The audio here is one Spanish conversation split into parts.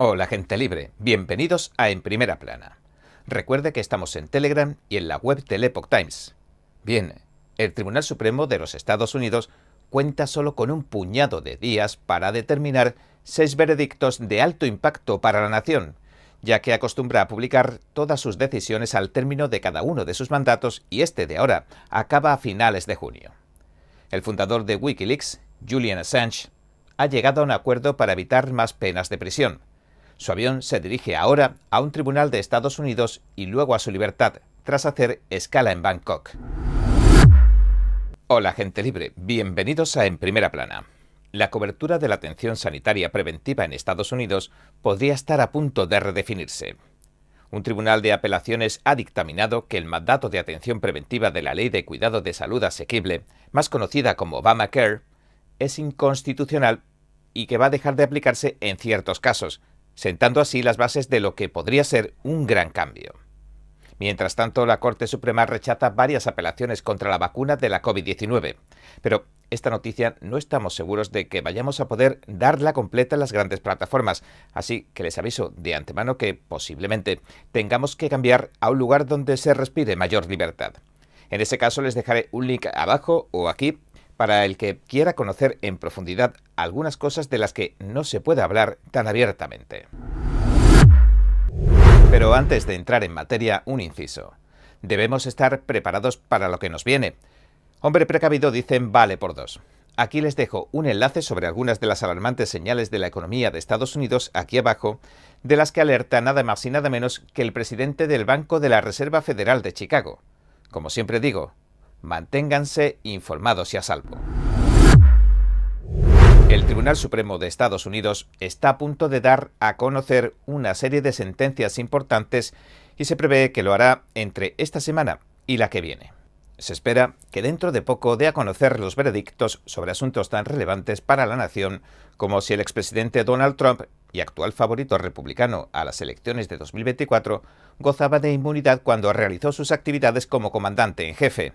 Hola gente libre, bienvenidos a En Primera Plana. Recuerde que estamos en Telegram y en la web del Epoch Times. Bien, el Tribunal Supremo de los Estados Unidos cuenta solo con un puñado de días para determinar 6 veredictos de alto impacto para la nación, ya que acostumbra a publicar todas sus decisiones al término de cada uno de sus mandatos y este de ahora acaba a finales de junio. El fundador de Wikileaks, Julian Assange, ha llegado a un acuerdo para evitar más penas de prisión. Su avión se dirige ahora a un tribunal de Estados Unidos y luego a su libertad, tras hacer escala en Bangkok. Hola gente libre, bienvenidos a En Primera Plana. La cobertura de la atención sanitaria preventiva en Estados Unidos podría estar a punto de redefinirse. Un tribunal de apelaciones ha dictaminado que el mandato de atención preventiva de la Ley de Cuidado de Salud Asequible, más conocida como Obamacare, es inconstitucional y que va a dejar de aplicarse en ciertos casos, sentando así las bases de lo que podría ser un gran cambio. Mientras tanto, la Corte Suprema rechaza varias apelaciones contra la vacuna de la COVID-19, pero esta noticia no estamos seguros de que vayamos a poder darla completa en las grandes plataformas, así que les aviso de antemano que posiblemente tengamos que cambiar a un lugar donde se respire mayor libertad. En ese caso les dejaré un link abajo o aquí para el que quiera conocer en profundidad algunas cosas de las que no se puede hablar tan abiertamente. Pero antes de entrar en materia, un inciso. Debemos estar preparados para lo que nos viene. Hombre precavido, dicen, vale por dos. Aquí les dejo un enlace sobre algunas de las alarmantes señales de la economía de Estados Unidos aquí abajo, de las que alerta nada más y nada menos que el presidente del Banco de la Reserva Federal de Chicago. Como siempre digo, manténganse informados y a salvo. El Tribunal Supremo de Estados Unidos está a punto de dar a conocer una serie de sentencias importantes y se prevé que lo hará entre esta semana y la que viene. Se espera que dentro de poco dé a conocer los veredictos sobre asuntos tan relevantes para la nación como si el expresidente Donald Trump, y actual favorito republicano a las elecciones de 2024, gozaba de inmunidad cuando realizó sus actividades como comandante en jefe.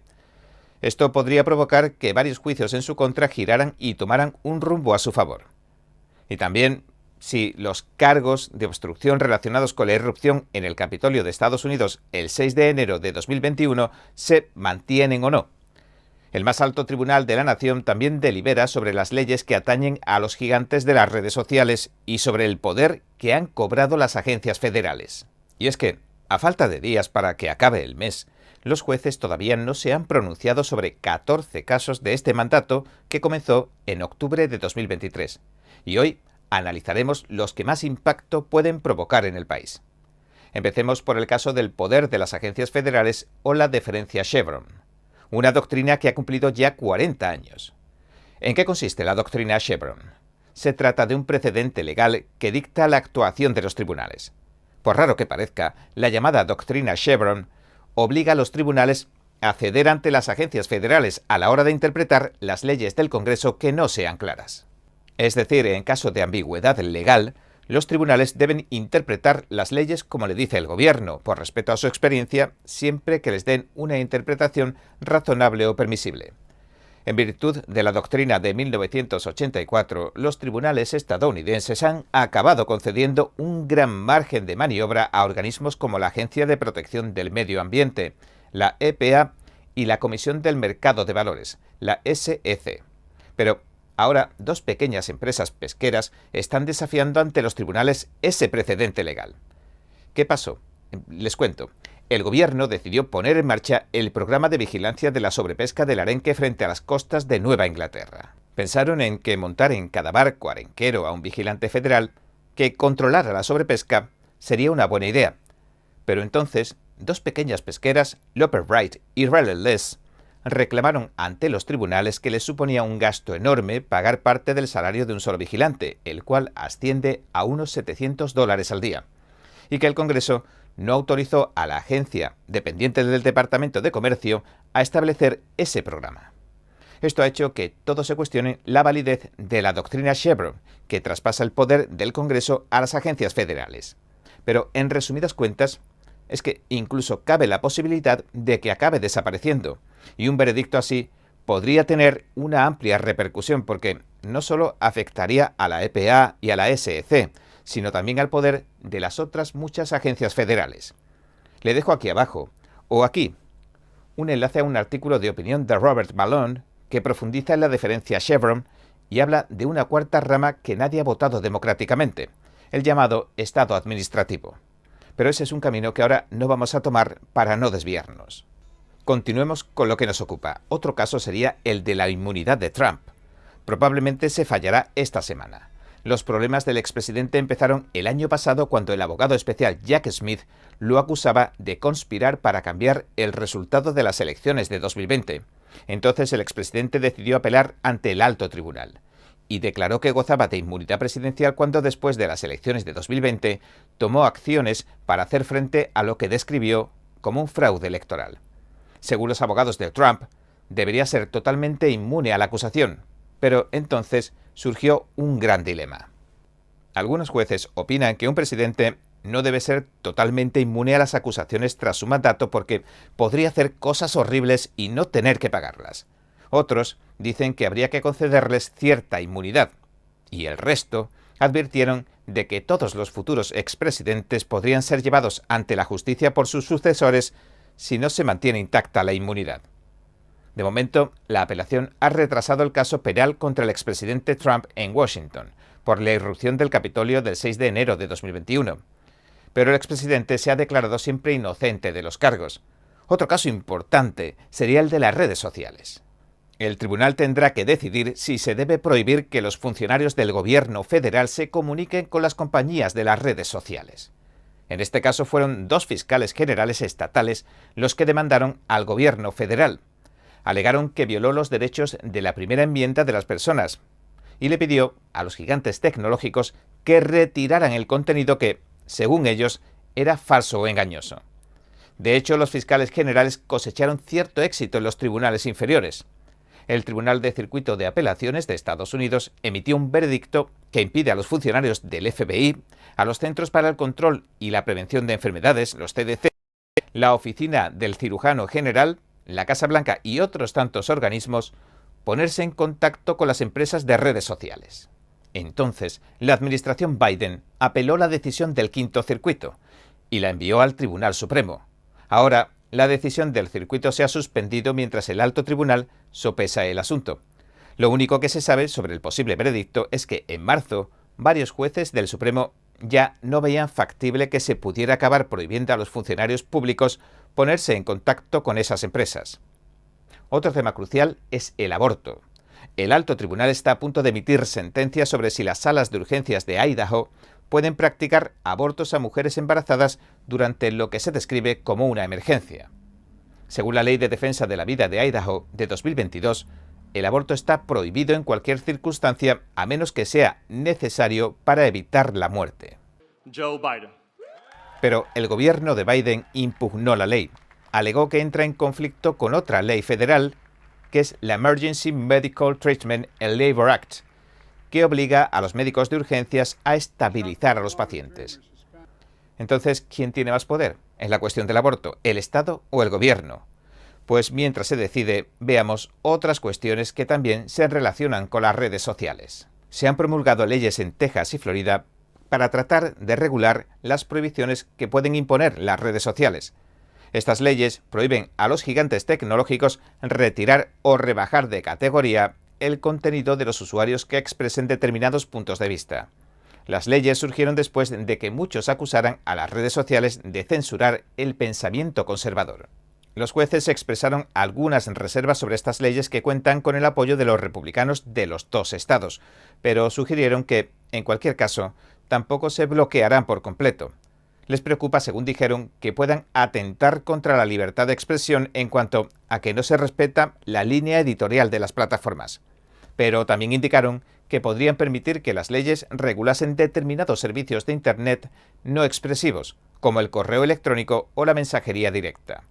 Esto podría provocar que varios juicios en su contra giraran y tomaran un rumbo a su favor. Y también si los cargos de obstrucción relacionados con la irrupción en el Capitolio de Estados Unidos el 6 de enero de 2021 se mantienen o no. El más alto tribunal de la nación también delibera sobre las leyes que atañen a los gigantes de las redes sociales y sobre el poder que han cobrado las agencias federales. Y es que, a falta de días para que acabe el mes, los jueces todavía no se han pronunciado sobre 14 casos de este mandato que comenzó en octubre de 2023. Y hoy analizaremos los que más impacto pueden provocar en el país. Empecemos por el caso del poder de las agencias federales o la deferencia Chevron, una doctrina que ha cumplido ya 40 años. ¿En qué consiste la doctrina Chevron? Se trata de un precedente legal que dicta la actuación de los tribunales. Por raro que parezca, la llamada doctrina Chevron obliga a los tribunales a ceder ante las agencias federales a la hora de interpretar las leyes del Congreso que no sean claras. Es decir, en caso de ambigüedad legal, los tribunales deben interpretar las leyes como le dice el gobierno, por respeto a su experiencia, siempre que les den una interpretación razonable o permisible. En virtud de la doctrina de 1984, los tribunales estadounidenses han acabado concediendo un gran margen de maniobra a organismos como la Agencia de Protección del Medio Ambiente, la EPA, y la Comisión del Mercado de Valores, la SEC. Pero ahora, dos pequeñas empresas pesqueras están desafiando ante los tribunales ese precedente legal. ¿Qué pasó? Les cuento. El gobierno decidió poner en marcha el programa de vigilancia de la sobrepesca del arenque frente a las costas de Nueva Inglaterra. Pensaron en que montar en cada barco arenquero a un vigilante federal que controlara la sobrepesca sería una buena idea. Pero entonces, dos pequeñas pesqueras, Loper Wright y Relentless, reclamaron ante los tribunales que les suponía un gasto enorme pagar parte del salario de un solo vigilante, el cual asciende a unos $700 al día, y que el Congreso no autorizó a la agencia, dependiente del Departamento de Comercio, a establecer ese programa. Esto ha hecho que todos se cuestionen la validez de la doctrina Chevron, que traspasa el poder del Congreso a las agencias federales. Pero, en resumidas cuentas, es que incluso cabe la posibilidad de que acabe desapareciendo, y un veredicto así podría tener una amplia repercusión porque no solo afectaría a la EPA y a la SEC, sino también al poder de las otras muchas agencias federales. Le dejo aquí abajo, o aquí, un enlace a un artículo de opinión de Robert Malone que profundiza en la deferencia a Chevron y habla de una cuarta rama que nadie ha votado democráticamente, el llamado Estado administrativo. Pero ese es un camino que ahora no vamos a tomar para no desviarnos. Continuemos con lo que nos ocupa. Otro caso sería el de la inmunidad de Trump. Probablemente se fallará esta semana. Los problemas del expresidente empezaron el año pasado cuando el abogado especial Jack Smith lo acusaba de conspirar para cambiar el resultado de las elecciones de 2020. Entonces el expresidente decidió apelar ante el alto tribunal y declaró que gozaba de inmunidad presidencial cuando después de las elecciones de 2020 tomó acciones para hacer frente a lo que describió como un fraude electoral. Según los abogados de Trump, debería ser totalmente inmune a la acusación, pero entonces surgió un gran dilema. Algunos jueces opinan que un presidente no debe ser totalmente inmune a las acusaciones tras su mandato porque podría hacer cosas horribles y no tener que pagarlas. Otros dicen que habría que concederles cierta inmunidad, y el resto advirtieron de que todos los futuros expresidentes podrían ser llevados ante la justicia por sus sucesores si no se mantiene intacta la inmunidad. De momento, la apelación ha retrasado el caso penal contra el expresidente Trump en Washington, por la irrupción del Capitolio del 6 de enero de 2021. Pero el expresidente se ha declarado siempre inocente de los cargos. Otro caso importante sería el de las redes sociales. El tribunal tendrá que decidir si se debe prohibir que los funcionarios del gobierno federal se comuniquen con las compañías de las redes sociales. En este caso fueron 2 fiscales generales estatales los que demandaron al gobierno federal. Alegaron que violó los derechos de la primera enmienda de las personas y le pidió a los gigantes tecnológicos que retiraran el contenido que, según ellos, era falso o engañoso. De hecho, los fiscales generales cosecharon cierto éxito en los tribunales inferiores. El Tribunal de Circuito de Apelaciones de Estados Unidos emitió un veredicto que impide a los funcionarios del FBI, a los Centros para el Control y la Prevención de Enfermedades, los CDC, la Oficina del Cirujano General, la Casa Blanca y otros tantos organismos, ponerse en contacto con las empresas de redes sociales. Entonces, la administración Biden apeló la decisión del Quinto Circuito y la envió al Tribunal Supremo. Ahora, la decisión del circuito se ha suspendido mientras el alto tribunal sopesa el asunto. Lo único que se sabe sobre el posible veredicto es que en marzo, varios jueces del Supremo ya no veían factible que se pudiera acabar prohibiendo a los funcionarios públicos ponerse en contacto con esas empresas. Otro tema crucial es el aborto. El alto tribunal está a punto de emitir sentencia sobre si las salas de urgencias de Idaho pueden practicar abortos a mujeres embarazadas durante lo que se describe como una emergencia. Según la Ley de Defensa de la Vida de Idaho de 2022, el aborto está prohibido en cualquier circunstancia a menos que sea necesario para evitar la muerte. Joe Biden. Pero el gobierno de Biden impugnó la ley. Alegó que entra en conflicto con otra ley federal, que es la Emergency Medical Treatment and Labor Act, que obliga a los médicos de urgencias a estabilizar a los pacientes. Entonces, ¿quién tiene más poder en la cuestión del aborto, el Estado o el gobierno? Pues mientras se decide, veamos otras cuestiones que también se relacionan con las redes sociales. Se han promulgado leyes en Texas y Florida para tratar de regular las prohibiciones que pueden imponer las redes sociales. Estas leyes prohíben a los gigantes tecnológicos retirar o rebajar de categoría el contenido de los usuarios que expresen determinados puntos de vista. Las leyes surgieron después de que muchos acusaran a las redes sociales de censurar el pensamiento conservador. Los jueces expresaron algunas reservas sobre estas leyes que cuentan con el apoyo de los republicanos de los 2 estados, pero sugirieron que, en cualquier caso, tampoco se bloquearán por completo. Les preocupa, según dijeron, que puedan atentar contra la libertad de expresión en cuanto a que no se respeta la línea editorial de las plataformas. Pero también indicaron que podrían permitir que las leyes regulasen determinados servicios de Internet no expresivos, como el correo electrónico o la mensajería directa.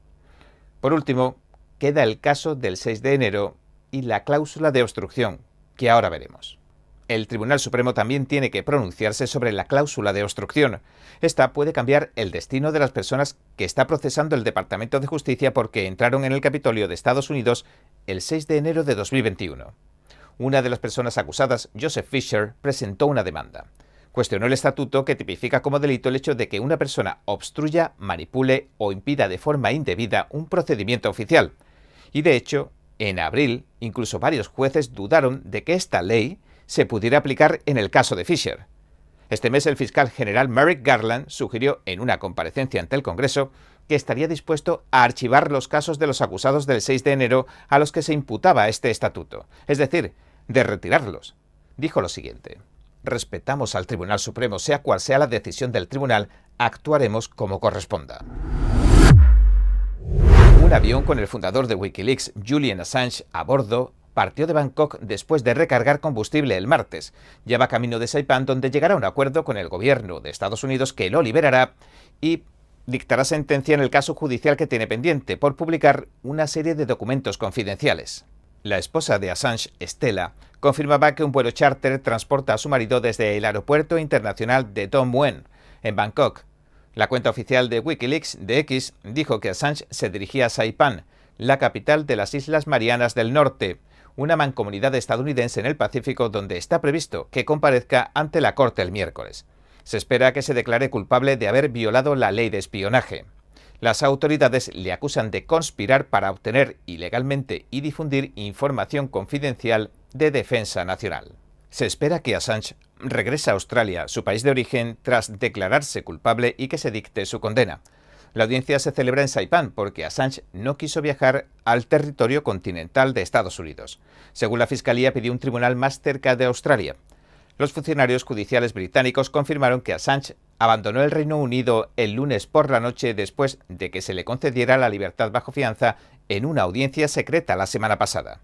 Por último, queda el caso del 6 de enero y la cláusula de obstrucción, que ahora veremos. El Tribunal Supremo también tiene que pronunciarse sobre la cláusula de obstrucción. Esta puede cambiar el destino de las personas que está procesando el Departamento de Justicia porque entraron en el Capitolio de Estados Unidos el 6 de enero de 2021. Una de las personas acusadas, Joseph Fisher, presentó una demanda. Cuestionó el estatuto que tipifica como delito el hecho de que una persona obstruya, manipule o impida de forma indebida un procedimiento oficial. Y de hecho, en abril, incluso varios jueces dudaron de que esta ley se pudiera aplicar en el caso de Fisher. Este mes el fiscal general Merrick Garland sugirió en una comparecencia ante el Congreso que estaría dispuesto a archivar los casos de los acusados del 6 de enero a los que se imputaba este estatuto, es decir, de retirarlos. Dijo lo siguiente: respetamos al Tribunal Supremo, sea cual sea la decisión del tribunal, actuaremos como corresponda. Un avión con el fundador de Wikileaks, Julian Assange, a bordo, partió de Bangkok después de recargar combustible el martes. Ya va camino de Saipán, donde llegará a un acuerdo con el gobierno de Estados Unidos que lo liberará y dictará sentencia en el caso judicial que tiene pendiente por publicar una serie de documentos confidenciales. La esposa de Assange, Stella, confirmaba que un vuelo charter transporta a su marido desde el aeropuerto internacional de Don Mueang, en Bangkok. La cuenta oficial de Wikileaks, de X, dijo que Assange se dirigía a Saipán, la capital de las Islas Marianas del Norte, una mancomunidad estadounidense en el Pacífico donde está previsto que comparezca ante la corte el miércoles. Se espera que se declare culpable de haber violado la ley de espionaje. Las autoridades le acusan de conspirar para obtener ilegalmente y difundir información confidencial de defensa nacional. Se espera que Assange regrese a Australia, su país de origen, tras declararse culpable y que se dicte su condena. La audiencia se celebra en Saipán porque Assange no quiso viajar al territorio continental de Estados Unidos. Según la Fiscalía, pidió un tribunal más cerca de Australia. Los funcionarios judiciales británicos confirmaron que Assange abandonó el Reino Unido el lunes por la noche después de que se le concediera la libertad bajo fianza en una audiencia secreta la semana pasada.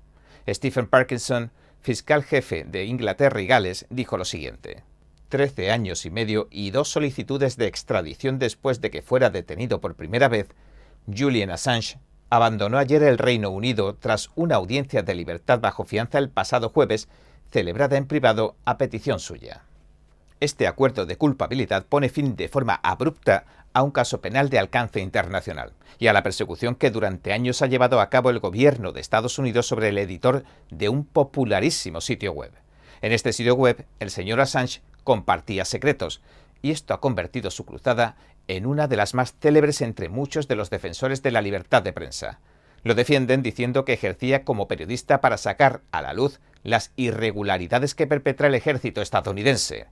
Stephen Parkinson, fiscal jefe de Inglaterra y Gales, dijo lo siguiente: 13 años y medio y 2 solicitudes de extradición después de que fuera detenido por primera vez, Julian Assange abandonó ayer el Reino Unido tras una audiencia de libertad bajo fianza el pasado jueves, celebrada en privado a petición suya. Este acuerdo de culpabilidad pone fin de forma abrupta a un caso penal de alcance internacional y a la persecución que durante años ha llevado a cabo el gobierno de Estados Unidos sobre el editor de un popularísimo sitio web. En este sitio web, el señor Assange compartía secretos, y esto ha convertido su cruzada en una de las más célebres entre muchos de los defensores de la libertad de prensa. Lo defienden diciendo que ejercía como periodista para sacar a la luz las irregularidades que perpetra el ejército estadounidense.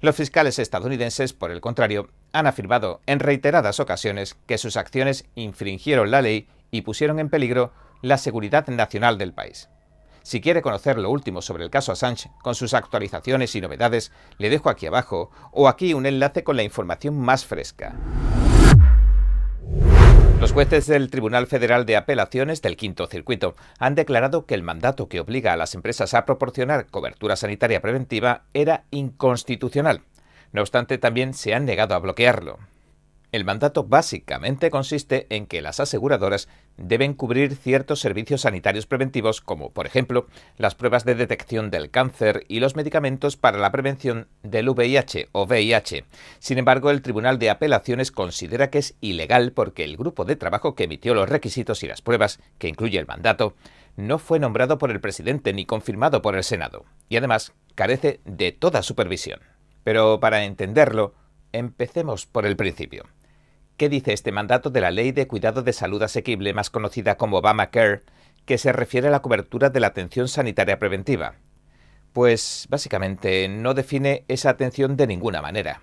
Los fiscales estadounidenses, por el contrario, han afirmado en reiteradas ocasiones que sus acciones infringieron la ley y pusieron en peligro la seguridad nacional del país. Si quiere conocer lo último sobre el caso Assange, con sus actualizaciones y novedades, le dejo aquí abajo o aquí un enlace con la información más fresca. Los jueces del Tribunal Federal de Apelaciones del Quinto Circuito han declarado que el mandato que obliga a las empresas a proporcionar cobertura sanitaria preventiva era inconstitucional. No obstante, también se han negado a bloquearlo. El mandato básicamente consiste en que las aseguradoras deben cubrir ciertos servicios sanitarios preventivos como, por ejemplo, las pruebas de detección del cáncer y los medicamentos para la prevención del VIH o VIH. Sin embargo, el Tribunal de Apelaciones considera que es ilegal porque el grupo de trabajo que emitió los requisitos y las pruebas, que incluye el mandato, no fue nombrado por el presidente ni confirmado por el Senado, y además carece de toda supervisión. Pero para entenderlo, empecemos por el principio. ¿Qué dice este mandato de la Ley de Cuidado de Salud Asequible, más conocida como Obamacare, que se refiere a la cobertura de la atención sanitaria preventiva? Pues básicamente no define esa atención de ninguna manera.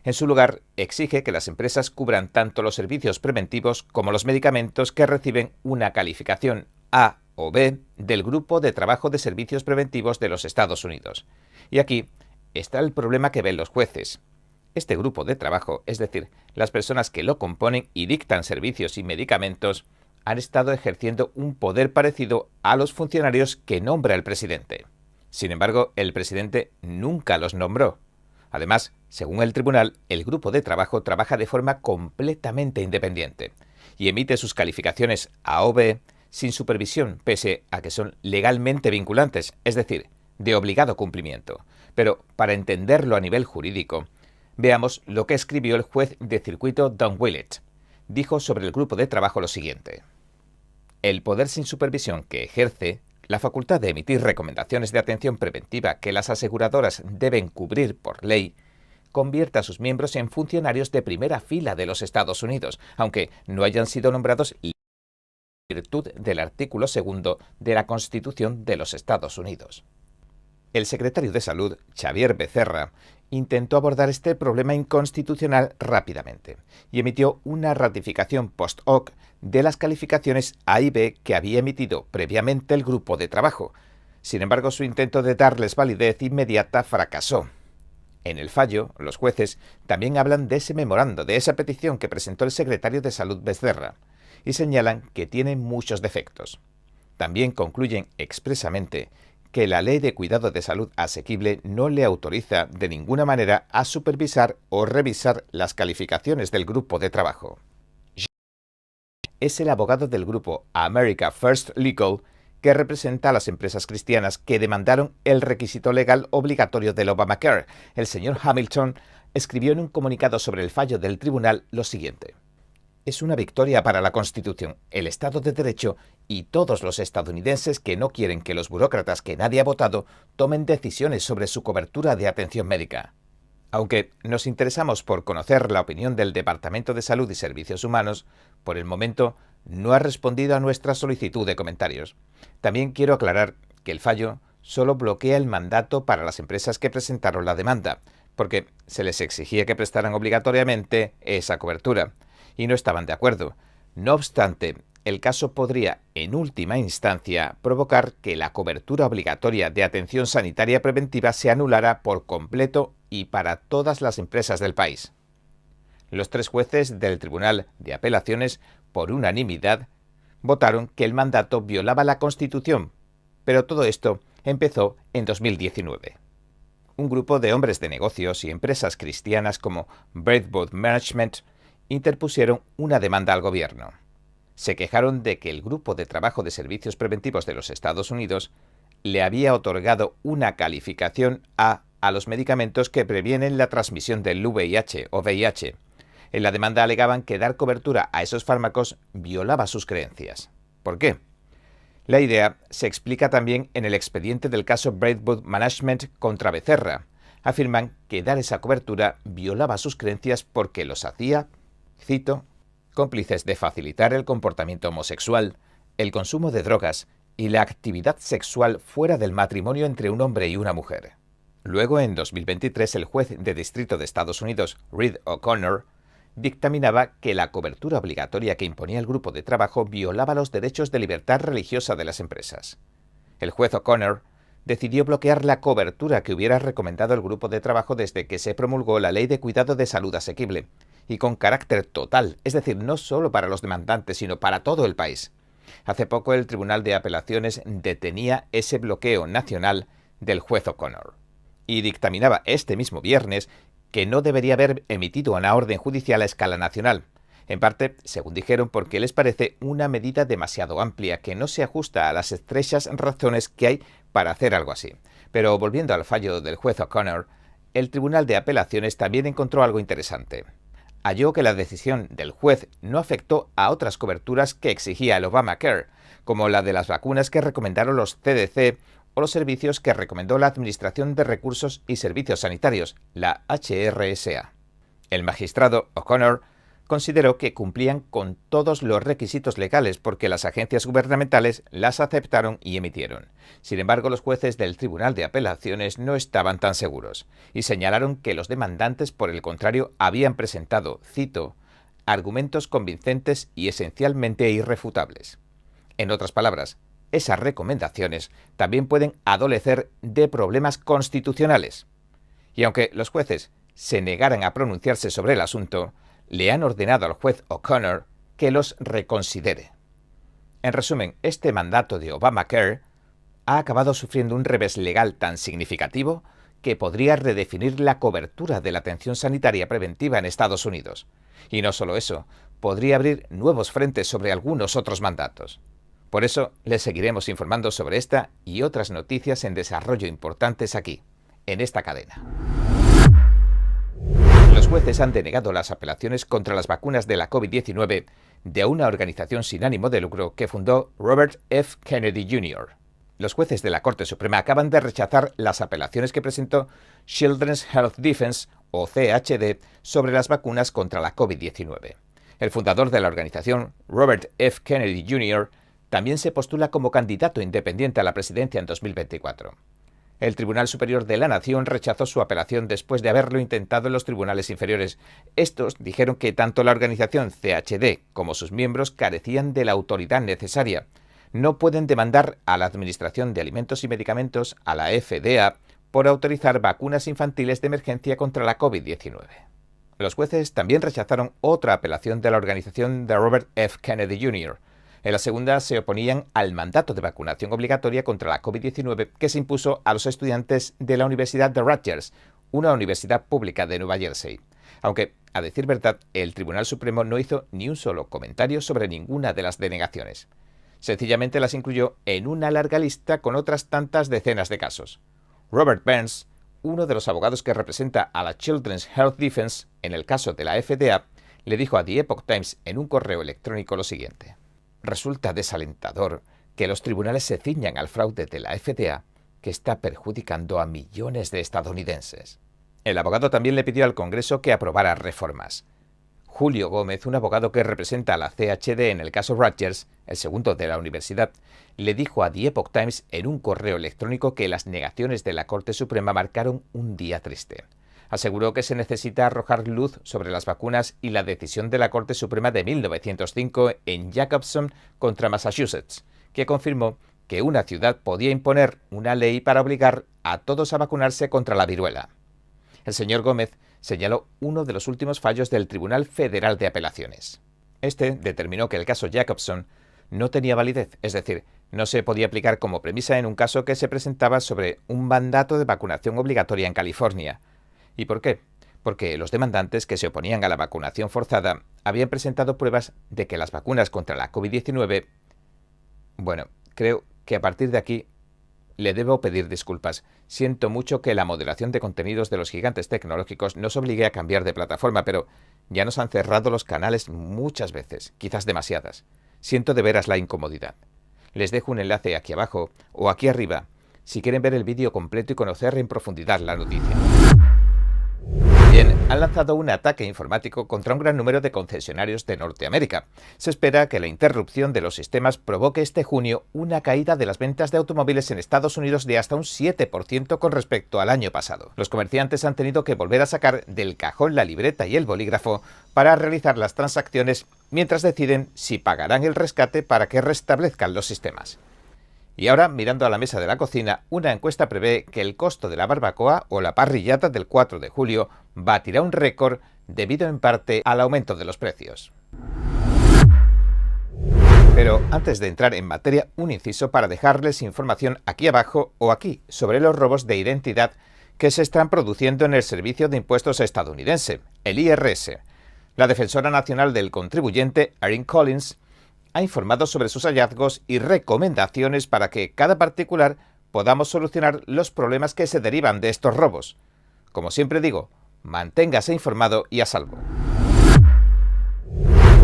En su lugar, exige que las empresas cubran tanto los servicios preventivos como los medicamentos que reciben una calificación A o B del Grupo de Trabajo de Servicios Preventivos de los Estados Unidos. Y aquí está el problema que ven los jueces. Este grupo de trabajo, es decir, las personas que lo componen y dictan servicios y medicamentos, han estado ejerciendo un poder parecido a los funcionarios que nombra el presidente. Sin embargo, el presidente nunca los nombró. Además, según el tribunal, el grupo de trabajo trabaja de forma completamente independiente y emite sus calificaciones A o B sin supervisión, pese a que son legalmente vinculantes, es decir, de obligado cumplimiento. Pero, para entenderlo a nivel jurídico, veamos lo que escribió el juez de circuito Don Willett. Dijo sobre el grupo de trabajo lo siguiente: el poder sin supervisión que ejerce La facultad de emitir recomendaciones de atención preventiva que las aseguradoras deben cubrir por ley convierte a sus miembros en funcionarios de primera fila de los Estados Unidos, aunque no hayan sido nombrados en virtud del artículo 2 de la Constitución de los Estados Unidos. El secretario de Salud, Xavier Becerra, intentó abordar este problema inconstitucional rápidamente y emitió una ratificación post hoc de las calificaciones A y B que había emitido previamente el grupo de trabajo. Sin embargo, su intento de darles validez inmediata fracasó. En el fallo, los jueces también hablan de ese memorando, de esa petición que presentó el secretario de Salud Becerra, y señalan que tiene muchos defectos. También concluyen expresamente que la Ley de Cuidado de Salud Asequible no le autoriza de ninguna manera a supervisar o revisar las calificaciones del grupo de trabajo. Es el abogado del grupo America First Legal que representa a las empresas cristianas que demandaron el requisito legal obligatorio del Obamacare. El señor Hamilton escribió en un comunicado sobre el fallo del tribunal lo siguiente: es una victoria para la Constitución, el Estado de Derecho y todos los estadounidenses que no quieren que los burócratas que nadie ha votado tomen decisiones sobre su cobertura de atención médica. Aunque nos interesamos por conocer la opinión del Departamento de Salud y Servicios Humanos, por el momento no ha respondido a nuestra solicitud de comentarios. También quiero aclarar que el fallo solo bloquea el mandato para las empresas que presentaron la demanda, porque se les exigía que prestaran obligatoriamente esa cobertura, y no estaban de acuerdo. No obstante, el caso podría, en última instancia, provocar que la cobertura obligatoria de atención sanitaria preventiva se anulara por completo y para todas las empresas del país. Los 3 jueces del Tribunal de Apelaciones, por unanimidad, votaron que el mandato violaba la Constitución, pero todo esto empezó en 2019. Un grupo de hombres de negocios y empresas cristianas como Braidwood Management interpusieron una demanda al gobierno. Se quejaron de que el Grupo de Trabajo de Servicios Preventivos de los Estados Unidos le había otorgado una calificación A a los medicamentos que previenen la transmisión del VIH o VIH. En la demanda alegaban que dar cobertura a esos fármacos violaba sus creencias. ¿Por qué? La idea se explica también en el expediente del caso Braidwood Management contra Becerra. Afirman que dar esa cobertura violaba sus creencias porque los hacía, cito, cómplices de facilitar el comportamiento homosexual, el consumo de drogas y la actividad sexual fuera del matrimonio entre un hombre y una mujer. Luego, en 2023, el juez de distrito de Estados Unidos, Reed O'Connor, dictaminaba que la cobertura obligatoria que imponía el grupo de trabajo violaba los derechos de libertad religiosa de las empresas. El juez O'Connor decidió bloquear la cobertura que hubiera recomendado el grupo de trabajo desde que se promulgó la Ley de Cuidado de Salud Asequible, y con carácter total, es decir, no solo para los demandantes, sino para todo el país. Hace poco el Tribunal de Apelaciones detenía ese bloqueo nacional del juez O'Connor y dictaminaba este mismo viernes que no debería haber emitido una orden judicial a escala nacional, en parte, según dijeron, porque les parece una medida demasiado amplia que no se ajusta a las estrechas razones que hay para hacer algo así. Pero volviendo al fallo del juez O'Connor, el Tribunal de Apelaciones también encontró algo interesante. Halló que la decisión del juez no afectó a otras coberturas que exigía el Obamacare, como la de las vacunas que recomendaron los CDC o los servicios que recomendó la Administración de Recursos y Servicios Sanitarios, la HRSA. El magistrado O'Connor consideró que cumplían con todos los requisitos legales porque las agencias gubernamentales las aceptaron y emitieron. Sin embargo, los jueces del Tribunal de Apelaciones no estaban tan seguros y señalaron que los demandantes, por el contrario, habían presentado, cito, argumentos convincentes y esencialmente irrefutables. En otras palabras, esas recomendaciones también pueden adolecer de problemas constitucionales. Y aunque los jueces se negaran a pronunciarse sobre el asunto, le han ordenado al juez O'Connor que los reconsidere. En resumen, este mandato de Obamacare ha acabado sufriendo un revés legal tan significativo que podría redefinir la cobertura de la atención sanitaria preventiva en Estados Unidos. Y no solo eso, podría abrir nuevos frentes sobre algunos otros mandatos. Por eso, les seguiremos informando sobre esta y otras noticias en desarrollo importantes aquí, en esta cadena. Los jueces han denegado las apelaciones contra las vacunas de la COVID-19 de una organización sin ánimo de lucro que fundó Robert F. Kennedy Jr. Los jueces de la Corte Suprema acaban de rechazar las apelaciones que presentó Children's Health Defense, o CHD, sobre las vacunas contra la COVID-19. El fundador de la organización, Robert F. Kennedy Jr., también se postula como candidato independiente a la presidencia en 2024. El Tribunal Superior de la Nación rechazó su apelación después de haberlo intentado en los tribunales inferiores. Estos dijeron que tanto la organización CHD como sus miembros carecían de la autoridad necesaria. No pueden demandar a la Administración de Alimentos y Medicamentos, a la FDA, por autorizar vacunas infantiles de emergencia contra la COVID-19. Los jueces también rechazaron otra apelación de la organización de Robert F. Kennedy Jr. En la segunda se oponían al mandato de vacunación obligatoria contra la COVID-19 que se impuso a los estudiantes de la Universidad de Rutgers, una universidad pública de Nueva Jersey. Aunque, a decir verdad, el Tribunal Supremo no hizo ni un solo comentario sobre ninguna de las denegaciones. Sencillamente las incluyó en una larga lista con otras tantas decenas de casos. Robert Burns, uno de los abogados que representa a la Children's Health Defense en el caso de la FDA, le dijo a The Epoch Times en un correo electrónico lo siguiente: resulta desalentador que los tribunales se ciñan al fraude de la FDA, que está perjudicando a millones de estadounidenses. El abogado también le pidió al Congreso que aprobara reformas. Julio Gómez, un abogado que representa a la CHD en el caso Rutgers, el segundo de la universidad, le dijo a The Epoch Times en un correo electrónico que las negaciones de la Corte Suprema marcaron un día triste. Aseguró que se necesita arrojar luz sobre las vacunas y la decisión de la Corte Suprema de 1905 en Jacobson contra Massachusetts, que confirmó que una ciudad podía imponer una ley para obligar a todos a vacunarse contra la viruela. El señor Gómez señaló uno de los últimos fallos del Tribunal Federal de Apelaciones. Este determinó que el caso Jacobson no tenía validez, es decir, no se podía aplicar como premisa en un caso que se presentaba sobre un mandato de vacunación obligatoria en California. ¿Y por qué? Porque los demandantes que se oponían a la vacunación forzada habían presentado pruebas de que las vacunas contra la COVID-19... Bueno, creo que a partir de aquí le debo pedir disculpas. Siento mucho que la moderación de contenidos de los gigantes tecnológicos nos obligue a cambiar de plataforma, pero ya nos han cerrado los canales muchas veces, quizás demasiadas. Siento de veras la incomodidad. Les dejo un enlace aquí abajo o aquí arriba si quieren ver el vídeo completo y conocer en profundidad la noticia. Bien, han lanzado un ataque informático contra un gran número de concesionarios de Norteamérica. Se espera que la interrupción de los sistemas provoque este junio una caída de las ventas de automóviles en Estados Unidos de hasta un 7% con respecto al año pasado. Los comerciantes han tenido que volver a sacar del cajón la libreta y el bolígrafo para realizar las transacciones mientras deciden si pagarán el rescate para que restablezcan los sistemas. Y ahora, mirando a la mesa de la cocina, una encuesta prevé que el costo de la barbacoa o la parrillada del 4 de julio batirá un récord debido en parte al aumento de los precios. Pero antes de entrar en materia, un inciso para dejarles información aquí abajo o aquí sobre los robos de identidad que se están produciendo en el Servicio de Impuestos estadounidense, el IRS. La Defensora Nacional del Contribuyente, Erin Collins, ha informado sobre sus hallazgos y recomendaciones para que cada particular podamos solucionar los problemas que se derivan de estos robos. Como siempre digo, manténgase informado y a salvo.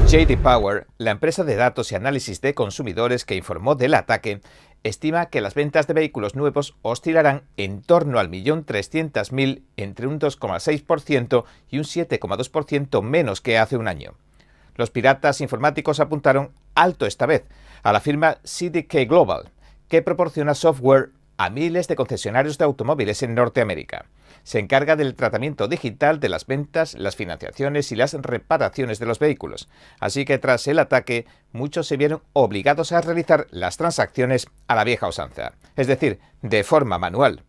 J.D. Power, la empresa de datos y análisis de consumidores que informó del ataque, estima que las ventas de vehículos nuevos oscilarán en torno al 1.300.000, entre un 2,6% y un 7,2% menos que hace un año. Los piratas informáticos apuntaron alto esta vez a la firma CDK Global, que proporciona software a miles de concesionarios de automóviles en Norteamérica. Se encarga del tratamiento digital de las ventas, las financiaciones y las reparaciones de los vehículos. Así que tras el ataque, muchos se vieron obligados a realizar las transacciones a la vieja usanza, es decir, de forma manual.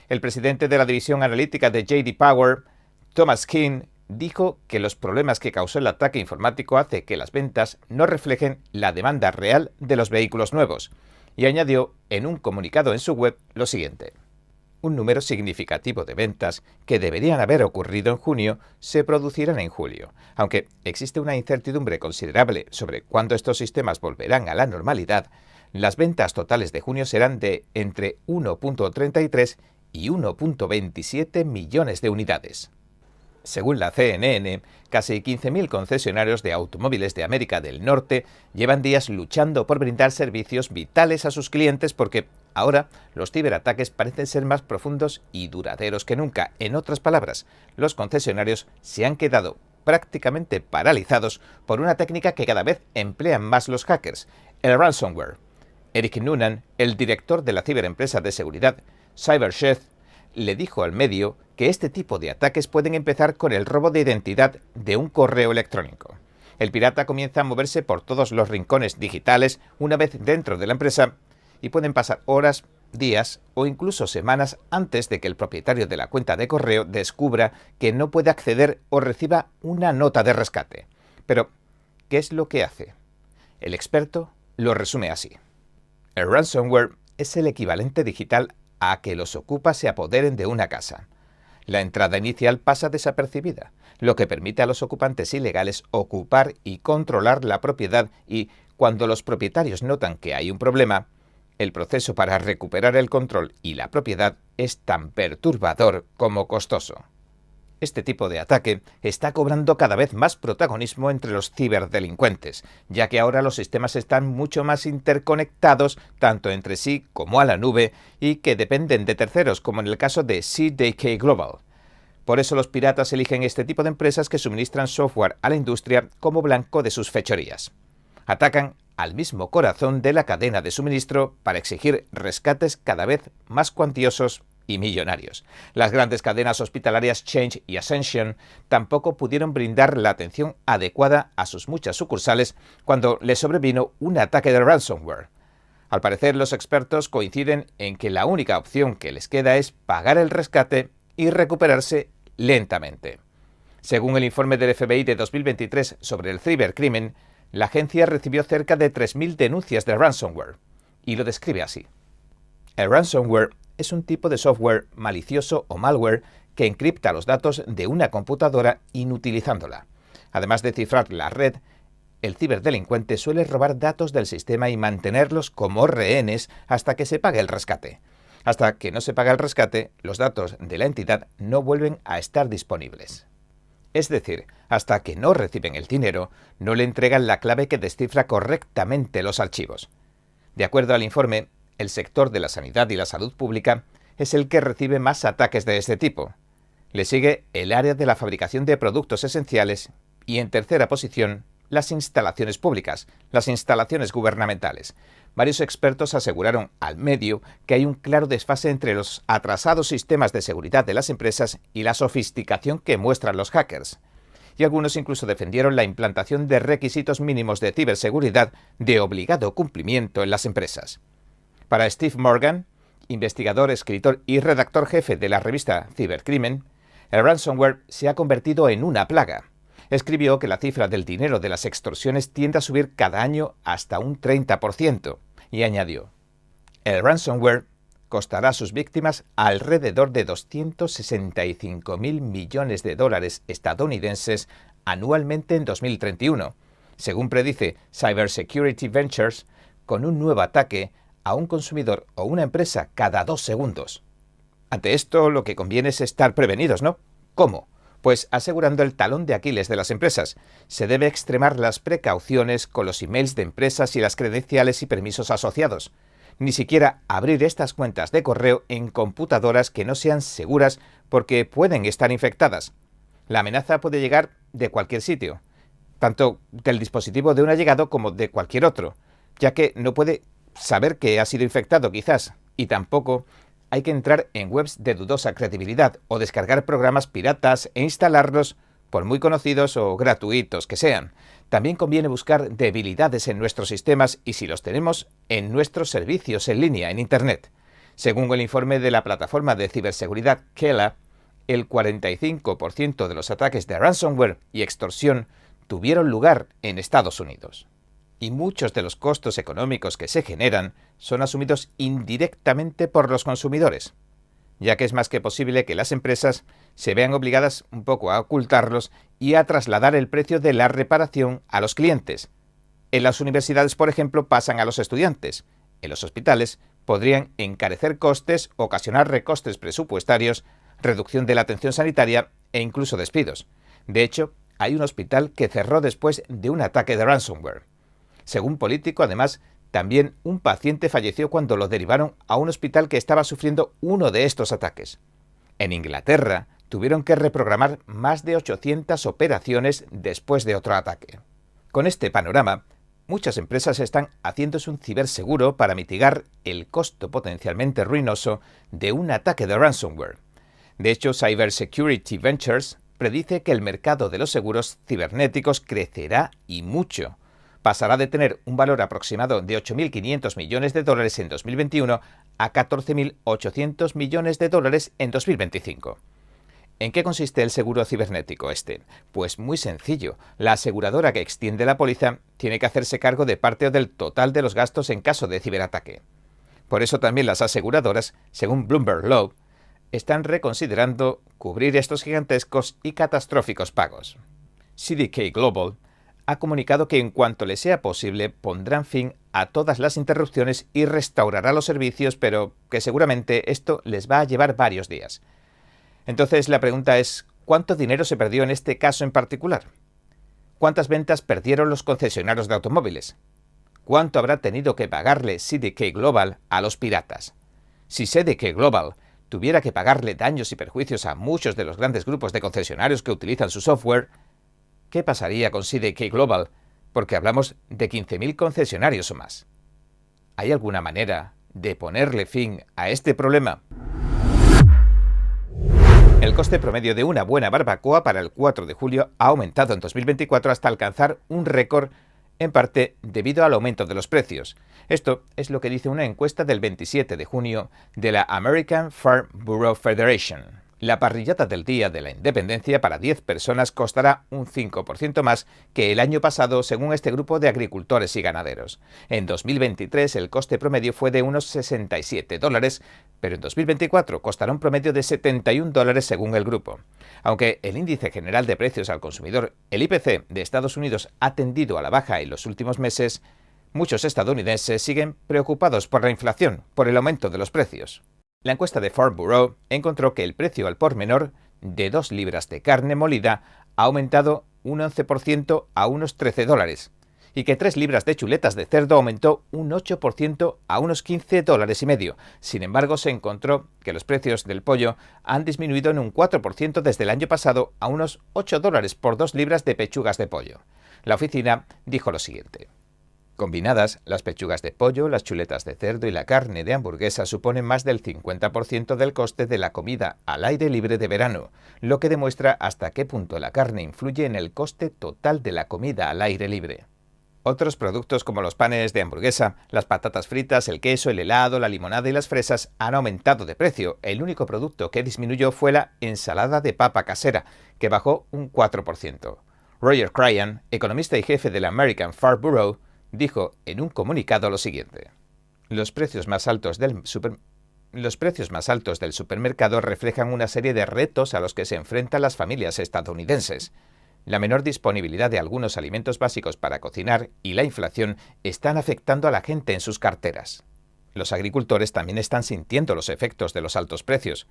El presidente de la división analítica de J.D. Power, Thomas King, dijo que los problemas que causó el ataque informático hace que las ventas no reflejen la demanda real de los vehículos nuevos, y añadió en un comunicado en su web lo siguiente: un número significativo de ventas que deberían haber ocurrido en junio se producirán en julio, aunque existe una incertidumbre considerable sobre cuándo estos sistemas volverán a la normalidad. Las ventas totales de junio serán de entre 1.33 y 1.27 millones de unidades. Según la CNN, casi 15.000 concesionarios de automóviles de América del Norte llevan días luchando por brindar servicios vitales a sus clientes porque Ahora, los ciberataques parecen ser más profundos y duraderos que nunca. En otras palabras, los concesionarios se han quedado prácticamente paralizados por una técnica que cada vez emplean más los hackers, el ransomware. Eric Noonan, el director de la ciberempresa de seguridad CyberChef, le dijo al medio que este tipo de ataques pueden empezar con el robo de identidad de un correo electrónico. El pirata comienza a moverse por todos los rincones digitales una vez dentro de la empresa y pueden pasar horas, días o incluso semanas antes de que el propietario de la cuenta de correo descubra que no puede acceder o reciba una nota de rescate. Pero, ¿qué es lo que hace? El experto lo resume así. El ransomware es el equivalente digital a que los ocupas se apoderen de una casa. La entrada inicial pasa desapercibida, lo que permite a los ocupantes ilegales ocupar y controlar la propiedad y, cuando los propietarios notan que hay un problema, el proceso para recuperar el control y la propiedad es tan perturbador como costoso. Este tipo de ataque está cobrando cada vez más protagonismo entre los ciberdelincuentes, ya que ahora los sistemas están mucho más interconectados tanto entre sí como a la nube y que dependen de terceros, como en el caso de CDK Global. Por eso los piratas eligen este tipo de empresas que suministran software a la industria como blanco de sus fechorías. Atacan al mismo corazón de la cadena de suministro para exigir rescates cada vez más cuantiosos y millonarios. Las grandes cadenas hospitalarias Change y Ascension tampoco pudieron brindar la atención adecuada a sus muchas sucursales cuando les sobrevino un ataque de ransomware. Al parecer, los expertos coinciden en que la única opción que les queda es pagar el rescate y recuperarse lentamente. Según el informe del FBI de 2023 sobre el cibercrimen, la agencia recibió cerca de 3.000 denuncias de ransomware, y lo describe así. El ransomware es un tipo de software malicioso o malware que encripta los datos de una computadora inutilizándola. Además de cifrar la red, el ciberdelincuente suele robar datos del sistema y mantenerlos como rehenes hasta que se pague el rescate. Hasta que no se paga el rescate, los datos de la entidad no vuelven a estar disponibles. Es decir, hasta que no reciben el dinero, no le entregan la clave que descifra correctamente los archivos. De acuerdo al informe, el sector de la sanidad y la salud pública es el que recibe más ataques de este tipo. Le sigue el área de la fabricación de productos esenciales y, en tercera posición, las instalaciones públicas, las instalaciones gubernamentales. Varios expertos aseguraron al medio que hay un claro desfase entre los atrasados sistemas de seguridad de las empresas y la sofisticación que muestran los hackers. Y algunos incluso defendieron la implantación de requisitos mínimos de ciberseguridad de obligado cumplimiento en las empresas. Para Steve Morgan, investigador, escritor y redactor jefe de la revista Cibercrimen, el ransomware se ha convertido en una plaga. Escribió que la cifra del dinero de las extorsiones tiende a subir cada año hasta un 30%, y añadió: el ransomware costará a sus víctimas alrededor de 265.000 millones de dólares estadounidenses anualmente en 2031, según predice Cybersecurity Ventures, con un nuevo ataque a un consumidor o una empresa cada 2 segundos. Ante esto, lo que conviene es estar prevenidos, ¿no? ¿Cómo? Pues asegurando el talón de Aquiles de las empresas. Se debe extremar las precauciones con los emails de empresas y las credenciales y permisos asociados. Ni siquiera abrir estas cuentas de correo en computadoras que no sean seguras porque pueden estar infectadas. La amenaza puede llegar de cualquier sitio, tanto del dispositivo de un allegado como de cualquier otro, ya que no puede saber que ha sido infectado quizás, y tampoco hay que entrar en webs de dudosa credibilidad o descargar programas piratas e instalarlos, por muy conocidos o gratuitos que sean. También conviene buscar debilidades en nuestros sistemas y, si los tenemos, en nuestros servicios en línea en Internet. Según el informe de la plataforma de ciberseguridad Kela, el 45% de los ataques de ransomware y extorsión tuvieron lugar en Estados Unidos. Y muchos de los costos económicos que se generan son asumidos indirectamente por los consumidores, ya que es más que posible que las empresas se vean obligadas un poco a ocultarlos y a trasladar el precio de la reparación a los clientes. En las universidades, por ejemplo, pasan a los estudiantes. En los hospitales podrían encarecer costes, ocasionar recostes presupuestarios, reducción de la atención sanitaria e incluso despidos. De hecho, hay un hospital que cerró después de un ataque de ransomware. Según Político, además, También un paciente falleció cuando lo derivaron a un hospital que estaba sufriendo uno de estos ataques. En Inglaterra, tuvieron que reprogramar más de 800 operaciones después de otro ataque. Con este panorama, muchas empresas están haciéndose un ciberseguro para mitigar el costo potencialmente ruinoso de un ataque de ransomware. De hecho, Cybersecurity Ventures predice que el mercado de los seguros cibernéticos crecerá y mucho. Pasará de tener un valor aproximado de 8.500 millones de dólares en 2021 a 14.800 millones de dólares en 2025. ¿En qué consiste el seguro cibernético este? Pues muy sencillo. La aseguradora que extiende la póliza tiene que hacerse cargo de parte del total de los gastos en caso de ciberataque. Por eso también las aseguradoras, según Bloomberg Law, están reconsiderando cubrir estos gigantescos y catastróficos pagos. CDK Global ha comunicado que en cuanto le sea posible pondrán fin a todas las interrupciones y restaurará los servicios, pero que seguramente esto les va a llevar varios días. Entonces la pregunta es, ¿cuánto dinero se perdió en este caso en particular? ¿Cuántas ventas perdieron los concesionarios de automóviles? ¿Cuánto habrá tenido que pagarle CDK Global a los piratas? Si CDK Global tuviera que pagarle daños y perjuicios a muchos de los grandes grupos de concesionarios que utilizan su software, ¿qué pasaría con CDK Global? Porque hablamos de 15.000 concesionarios o más. ¿Hay alguna manera de ponerle fin a este problema? El coste promedio de una buena barbacoa para el 4 de julio ha aumentado en 2024 hasta alcanzar un récord, en parte debido al aumento de los precios. Esto es lo que dice una encuesta del 27 de junio de la American Farm Bureau Federation. La parrillada del Día de la Independencia para 10 personas costará un 5% más que el año pasado, según este grupo de agricultores y ganaderos. En 2023 el coste promedio fue de unos $67, pero en 2024 costará un promedio de $71 según el grupo. Aunque el índice general de precios al consumidor, el IPC de Estados Unidos, ha tendido a la baja en los últimos meses, muchos estadounidenses siguen preocupados por la inflación, por el aumento de los precios. La encuesta de Farm Bureau encontró que el precio al por menor de 2 libras de carne molida ha aumentado un 11% a unos $13 y que 3 libras de chuletas de cerdo aumentó un 8% a unos $15,50. Sin embargo, se encontró que los precios del pollo han disminuido en un 4% desde el año pasado a unos $8 por 2 libras de pechugas de pollo. La oficina dijo lo siguiente. Combinadas, las pechugas de pollo, las chuletas de cerdo y la carne de hamburguesa suponen más del 50% del coste de la comida al aire libre de verano, lo que demuestra hasta qué punto la carne influye en el coste total de la comida al aire libre. Otros productos como los panes de hamburguesa, las patatas fritas, el queso, el helado, la limonada y las fresas han aumentado de precio. El único producto que disminuyó fue la ensalada de papa casera, que bajó un 4%. Roger Cryan, economista y jefe de la American Farm Bureau, dijo en un comunicado lo siguiente. Los precios más altos del supermercado reflejan una serie de retos a los que se enfrentan las familias estadounidenses. La menor disponibilidad de algunos alimentos básicos para cocinar y la inflación están afectando a la gente en sus carteras. Los agricultores también están sintiendo los efectos de los altos precios.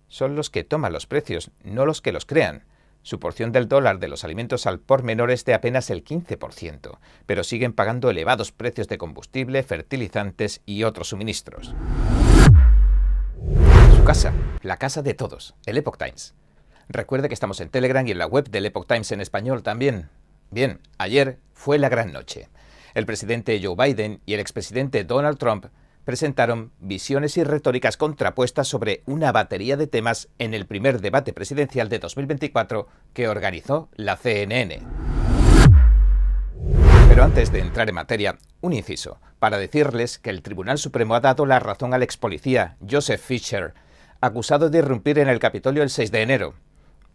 Son los que toman los precios, no los que los crean. Su porción del dólar de los alimentos al por menor es de apenas el 15%, pero siguen pagando elevados precios de combustible, fertilizantes y otros suministros. Su casa, la casa de todos, el Epoch Times. Recuerde que estamos en Telegram y en la web del Epoch Times en español también. Bien, ayer fue la gran noche. El presidente Joe Biden y el expresidente Donald Trump presentaron visiones y retóricas contrapuestas sobre una batería de temas en el primer debate presidencial de 2024 que organizó la CNN. Pero antes de entrar en materia, un inciso, para decirles que el Tribunal Supremo ha dado la razón al expolicía Joseph Fisher, acusado de irrumpir en el Capitolio el 6 de enero.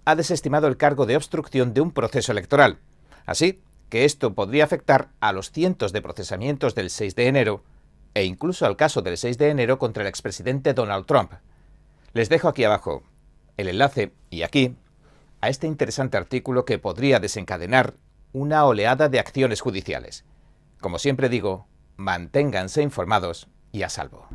Ha desestimado el cargo de obstrucción de un proceso electoral. Así que esto podría afectar a los cientos de procesamientos del 6 de enero e incluso al caso del 6 de enero contra el expresidente Donald Trump. Les dejo aquí abajo el enlace, y aquí, a este interesante artículo que podría desencadenar una oleada de acciones judiciales. Como siempre digo, manténganse informados y a salvo.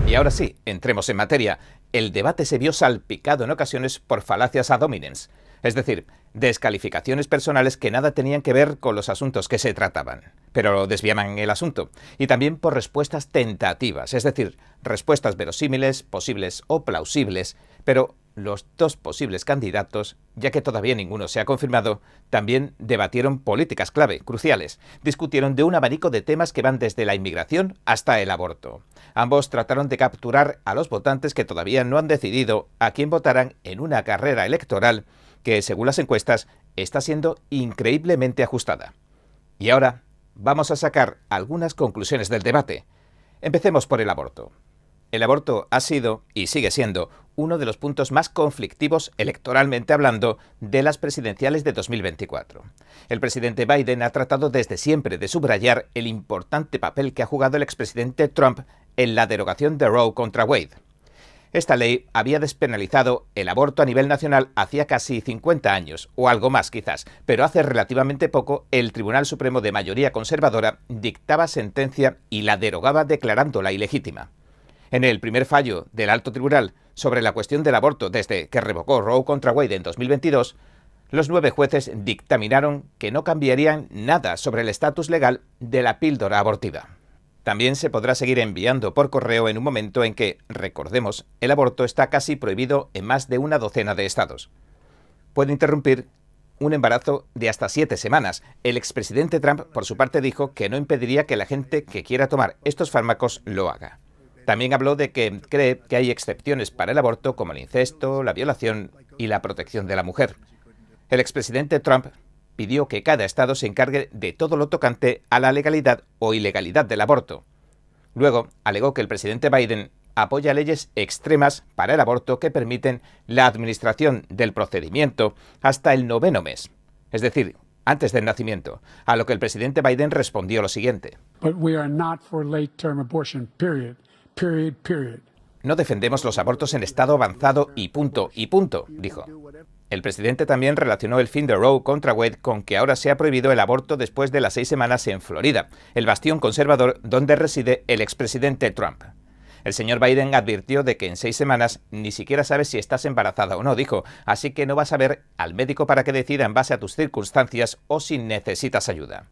Y ahora sí, entremos en materia. El debate se vio salpicado en ocasiones por falacias ad hominems. Es decir, descalificaciones personales que nada tenían que ver con los asuntos que se trataban, pero desviaban el asunto, y también por respuestas tentativas, es decir, respuestas verosímiles, posibles o plausibles, pero los dos posibles candidatos, ya que todavía ninguno se ha confirmado, también debatieron políticas clave, cruciales. Discutieron de un abanico de temas que van desde la inmigración hasta el aborto. Ambos trataron de capturar a los votantes que todavía no han decidido a quién votarán en una carrera electoral que, según las encuestas, está siendo increíblemente ajustada. Y ahora vamos a sacar algunas conclusiones del debate. Empecemos por el aborto. El aborto ha sido, y sigue siendo, uno de los puntos más conflictivos electoralmente hablando de las presidenciales de 2024. El presidente Biden ha tratado desde siempre de subrayar el importante papel que ha jugado el expresidente Trump en la derogación de Roe contra Wade. Esta ley había despenalizado el aborto a nivel nacional hacía casi 50 años, o algo más quizás, pero hace relativamente poco el Tribunal Supremo de mayoría conservadora dictaba sentencia y la derogaba declarándola ilegítima. En el primer fallo del Alto Tribunal sobre la cuestión del aborto desde que revocó Roe contra Wade en 2022, los 9 jueces dictaminaron que no cambiarían nada sobre el estatus legal de la píldora abortiva. También se podrá seguir enviando por correo en un momento en que, recordemos, el aborto está casi prohibido en más de una docena de estados. Puede interrumpir un embarazo de hasta 7 semanas. El expresidente Trump, por su parte, dijo que no impediría que la gente que quiera tomar estos fármacos lo haga. También habló de que cree que hay excepciones para el aborto como el incesto, la violación y la protección de la mujer. El expresidente Trump pidió que cada estado se encargue de todo lo tocante a la legalidad o ilegalidad del aborto. Luego, alegó que el presidente Biden apoya leyes extremas para el aborto que permiten la administración del procedimiento hasta el 9º mes, es decir, antes del nacimiento, a lo que el presidente Biden respondió lo siguiente. No defendemos los abortos en estado avanzado y punto, dijo. El presidente también relacionó el fin de Roe contra Wade con que ahora se ha prohibido el aborto después de las 6 semanas en Florida, el bastión conservador donde reside el expresidente Trump. El señor Biden advirtió de que en 6 semanas ni siquiera sabes si estás embarazada o no, dijo, así que no vas a ver al médico para que decida en base a tus circunstancias o si necesitas ayuda.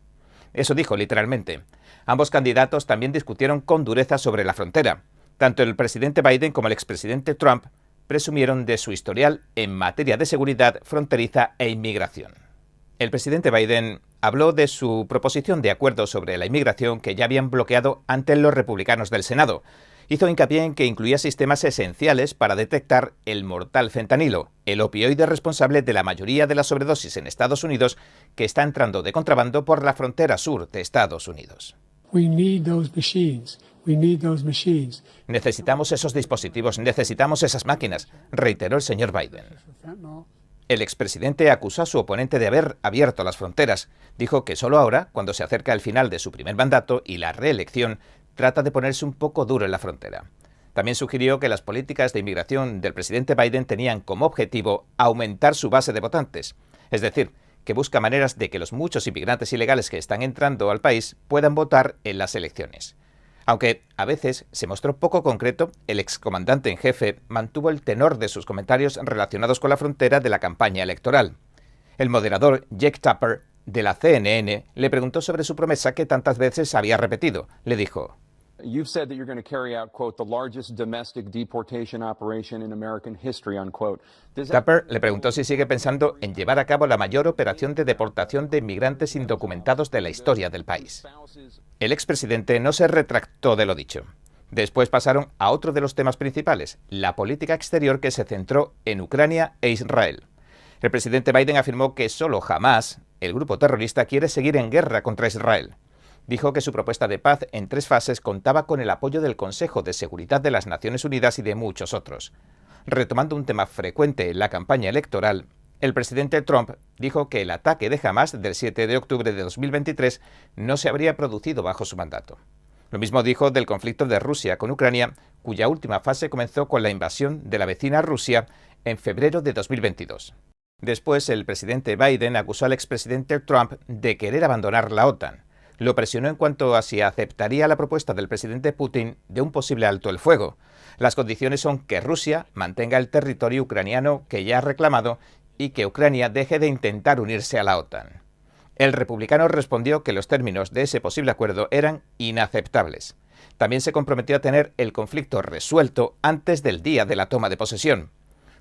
Eso dijo literalmente. Ambos candidatos también discutieron con dureza sobre la frontera. Tanto el presidente Biden como el expresidente Trump presumieron de su historial en materia de seguridad fronteriza e inmigración. El presidente Biden habló de su proposición de acuerdo sobre la inmigración que ya habían bloqueado ante los republicanos del Senado. Hizo hincapié en que incluía sistemas esenciales para detectar el mortal fentanilo, el opioide responsable de la mayoría de las sobredosis en Estados Unidos que está entrando de contrabando por la frontera sur de Estados Unidos. Necesitamos esos dispositivos, necesitamos esas máquinas, reiteró el señor Biden. El expresidente acusó a su oponente de haber abierto las fronteras. Dijo que solo ahora, cuando se acerca el final de su primer mandato y la reelección, trata de ponerse un poco duro en la frontera. También sugirió que las políticas de inmigración del presidente Biden tenían como objetivo aumentar su base de votantes, es decir, que busca maneras de que los muchos inmigrantes ilegales que están entrando al país puedan votar en las elecciones. Aunque a veces se mostró poco concreto, el excomandante en jefe mantuvo el tenor de sus comentarios relacionados con la frontera de la campaña electoral. El moderador Jake Tapper, de la CNN, le preguntó sobre su promesa que tantas veces había repetido. Le dijo: You've said that you're going to carry out, quote, the largest domestic deportation operation in American history, unquote. Tapper le preguntó si sigue pensando en llevar a cabo la mayor operación de deportación de inmigrantes indocumentados de la historia del país. El expresidente no se retractó de lo dicho. Después pasaron a otro de los temas principales, la política exterior que se centró en Ucrania e Israel. El presidente Biden afirmó que solo Hamás, el grupo terrorista, quiere seguir en guerra contra Israel. Dijo que su propuesta de paz en 3 fases contaba con el apoyo del Consejo de Seguridad de las Naciones Unidas y de muchos otros. Retomando un tema frecuente en la campaña electoral, el presidente Trump dijo que el ataque de Hamás del 7 de octubre de 2023 no se habría producido bajo su mandato. Lo mismo dijo del conflicto de Rusia con Ucrania, cuya última fase comenzó con la invasión de la vecina Rusia en febrero de 2022. Después, el presidente Biden acusó al expresidente Trump de querer abandonar la OTAN. Lo presionó en cuanto a si aceptaría la propuesta del presidente Putin de un posible alto el fuego. Las condiciones son que Rusia mantenga el territorio ucraniano que ya ha reclamado y que Ucrania deje de intentar unirse a la OTAN. El republicano respondió que los términos de ese posible acuerdo eran inaceptables. También se comprometió a tener el conflicto resuelto antes del día de la toma de posesión.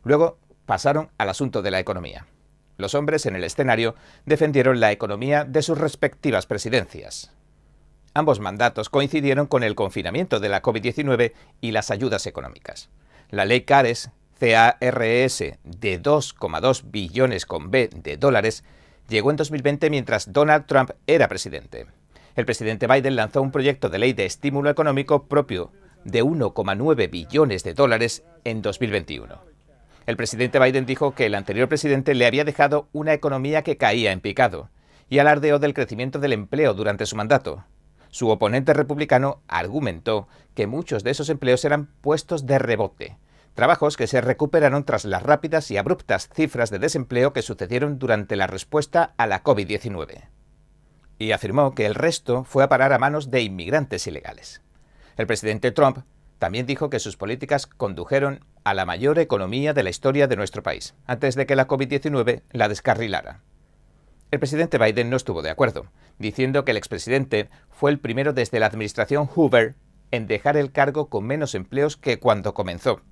Luego pasaron al asunto de la economía. Los hombres en el escenario defendieron la economía de sus respectivas presidencias. Ambos mandatos coincidieron con el confinamiento de la COVID-19 y las ayudas económicas. La ley CARES, C-A-R-E-S, de 2,2 billones con B de dólares, llegó en 2020 mientras Donald Trump era presidente. El presidente Biden lanzó un proyecto de ley de estímulo económico propio de 1,9 billones de dólares en 2021. El presidente Biden dijo que el anterior presidente le había dejado una economía que caía en picado y alardeó del crecimiento del empleo durante su mandato. Su oponente republicano argumentó que muchos de esos empleos eran puestos de rebote, trabajos que se recuperaron tras las rápidas y abruptas cifras de desempleo que sucedieron durante la respuesta a la COVID-19. Y afirmó que el resto fue a parar a manos de inmigrantes ilegales. El presidente Trump también dijo que sus políticas condujeron a la mayor economía de la historia de nuestro país, antes de que la COVID-19 la descarrilara. El presidente Biden no estuvo de acuerdo, diciendo que el expresidente fue el primero desde la administración Hoover en dejar el cargo con menos empleos que cuando comenzó.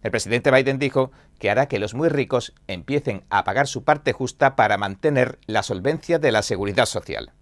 El presidente Biden dijo que hará que los muy ricos empiecen a pagar su parte justa para mantener la solvencia de la seguridad social.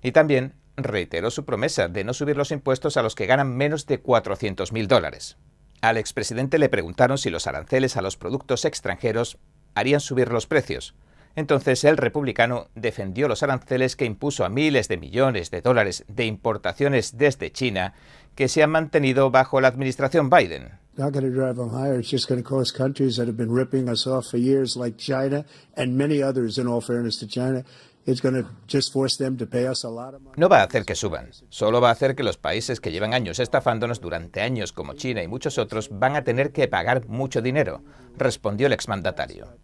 Y también reiteró su promesa de no subir los impuestos a los que ganan menos de $400.000. Al expresidente le preguntaron si los aranceles a los productos extranjeros harían subir los precios. Entonces el republicano defendió los aranceles que impuso a miles de millones de dólares de importaciones desde China que se han mantenido bajo la administración Biden. Not going to drive them higher. It's just going to cause countries that have been ripping us off for years, like China and many others, in all fairness to China. It's going to just force them to pay us a lot of money. No va a hacer que suban, solo va a hacer que los países que llevan años estafándonos durante años, como China y muchos otros, van a tener que pagar mucho dinero, respondió el exmandatario.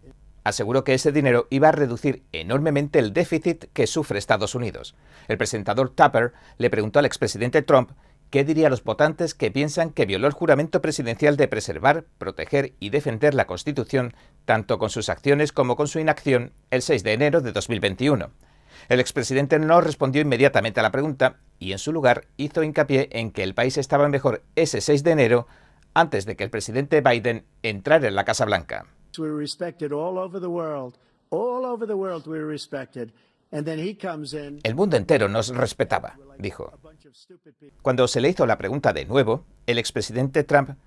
Aseguró que ese dinero iba a reducir enormemente el déficit que sufre Estados Unidos. El presentador Tupper le preguntó al expresidente Trump qué diría a los votantes que piensan que violó el juramento presidencial de preservar, proteger y defender la Constitución, tanto con sus acciones como con su inacción, el 6 de enero de 2021. El expresidente no respondió inmediatamente a la pregunta y, en su lugar, hizo hincapié en que el país estaba mejor ese 6 de enero antes de que el presidente Biden entrara en la Casa Blanca. We were respected all over the world. All over the world we were respected. And then he comes in. El mundo entero nos respetaba, dijo. Cuando se le hizo la pregunta de nuevo, el expresidente Trump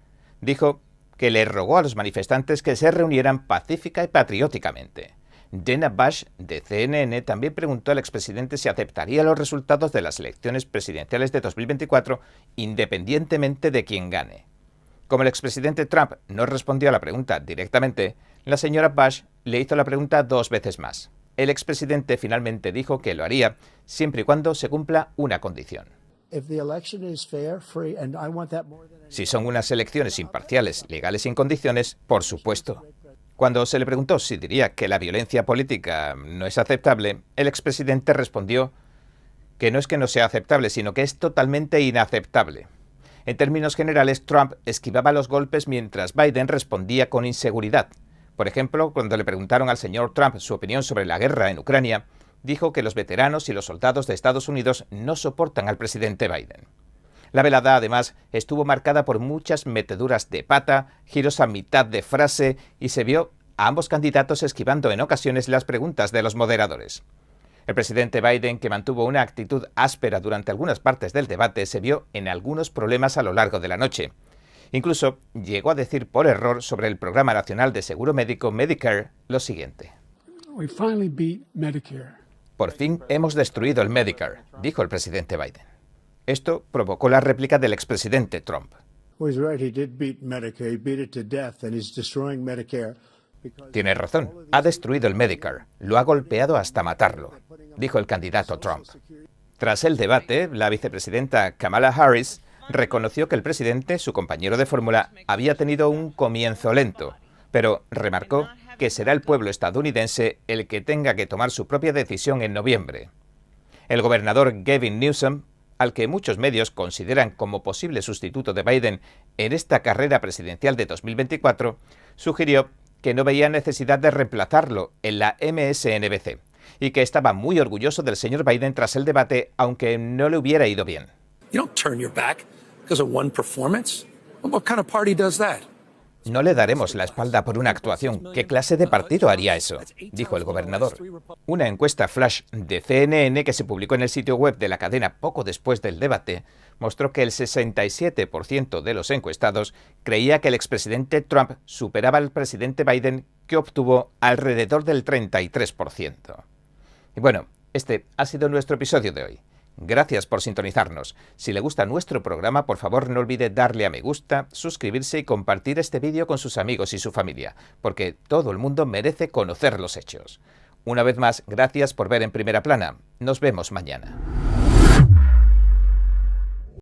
dijo que le rogó a los manifestantes que se reunieran pacífica y patrióticamente. Dana Bash, de CNN, también preguntó al expresidente si aceptaría los resultados de las elecciones presidenciales de 2024 independientemente de quién gane. Como el expresidente Trump no respondió a la pregunta directamente, la señora Bush le hizo la pregunta 2 veces más. El expresidente finalmente dijo que lo haría siempre y cuando se cumpla una condición. Si son unas elecciones imparciales, legales y en condiciones, por supuesto. Cuando se le preguntó si diría que la violencia política no es aceptable, el expresidente respondió que no es que no sea aceptable, sino que es totalmente inaceptable. En términos generales, Trump esquivaba los golpes mientras Biden respondía con inseguridad. Por ejemplo, cuando le preguntaron al señor Trump su opinión sobre la guerra en Ucrania, dijo que los veteranos y los soldados de Estados Unidos no soportan al presidente Biden. La velada, además, estuvo marcada por muchas meteduras de pata, giros a mitad de frase y se vio a ambos candidatos esquivando en ocasiones las preguntas de los moderadores. El presidente Biden, que mantuvo una actitud áspera durante algunas partes del debate, se vio en algunos problemas a lo largo de la noche. Incluso llegó a decir por error sobre el Programa Nacional de Seguro Médico Medicare lo siguiente. Por fin hemos destruido el Medicare, dijo el presidente Biden. Esto provocó la réplica del expresidente Trump. Tiene razón, ha destruido el Medicare, lo ha golpeado hasta matarlo, dijo el candidato Trump. Tras el debate, la vicepresidenta Kamala Harris reconoció que el presidente, su compañero de fórmula, había tenido un comienzo lento, pero remarcó que será el pueblo estadounidense el que tenga que tomar su propia decisión en noviembre. El gobernador Gavin Newsom, al que muchos medios consideran como posible sustituto de Biden en esta carrera presidencial de 2024, sugirió que no veía necesidad de reemplazarlo en la MSNBC y que estaba muy orgulloso del señor Biden tras el debate, aunque no le hubiera ido bien. You don't turn your back because of one performance. What kind of party does that? No le daremos la espalda por una actuación. ¿Qué clase de partido haría eso?, dijo el gobernador. Una encuesta flash de CNN que se publicó en el sitio web de la cadena poco después del debate mostró que el 67% de los encuestados creía que el expresidente Trump superaba al presidente Biden, que obtuvo alrededor del 33%. Y bueno, este ha sido nuestro episodio de hoy. Gracias por sintonizarnos. Si le gusta nuestro programa, por favor no olvide darle a me gusta, suscribirse y compartir este vídeo con sus amigos y su familia, porque todo el mundo merece conocer los hechos. Una vez más, gracias por ver En Primera Plana. Nos vemos mañana.